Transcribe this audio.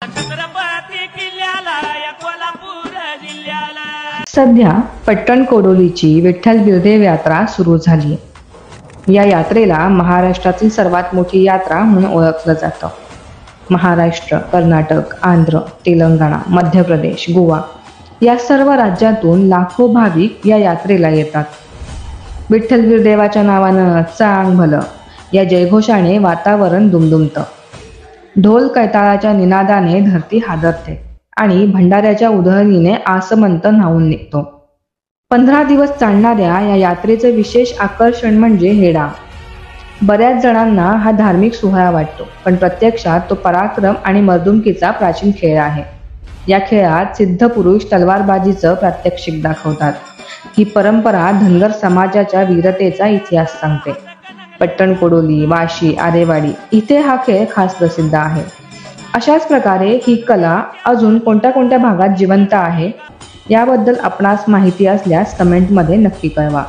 छत्रपती किल्ल्याला या कोल्हापूर जिल्ह्याला सध्या पट्टण कोडोलीची विठ्ठल बिरदेव यात्रा सुरू झाली आहे। या यात्रेला महाराष्ट्रातील सर्वात मोठी यात्रा म्हणून ओळखलं जातं। महाराष्ट्र, कर्नाटक, आंध्र, तेलंगणा, मध्य प्रदेश, गोवा या सर्व राज्यातून लाखो भाविक या यात्रेला येतात। विठ्ठल बिरदेवाच्या नावानं चांग भलं या जयघोषाने वातावरण दुमदुमतं। ढोल कैताळाच्या निनादाने धरती हादरते आणि भंडाऱ्याच्या उधळणीने आसमंत न्हावून निघतो। 15 दिवस चालणाऱ्या या यात्रेचे विशेष आकर्षण म्हणजे हेडा। बऱ्याच जणांना हा धार्मिक सोहळा वाटतो, पण प्रत्यक्षात तो पराक्रम आणि मर्दुमकीचा प्राचीन खेळ आहे। या खेळात सिद्ध पुरुष तलवारबाजीचं प्रात्यक्षिक दाखवतात। ही परंपरा धनगर समाजाच्या वीरतेचा इतिहास सांगते। पट्टण कोडोली, वाशी, आरेवाडी इथे हा खेळ खास प्रसिद्ध आहे। अशाच प्रकारे ही कला अजून कोणत्या कोणत्या भागात जिवंत आहे याबद्दल आपणास माहिती असल्यास कमेंटमध्ये नक्की कळवा।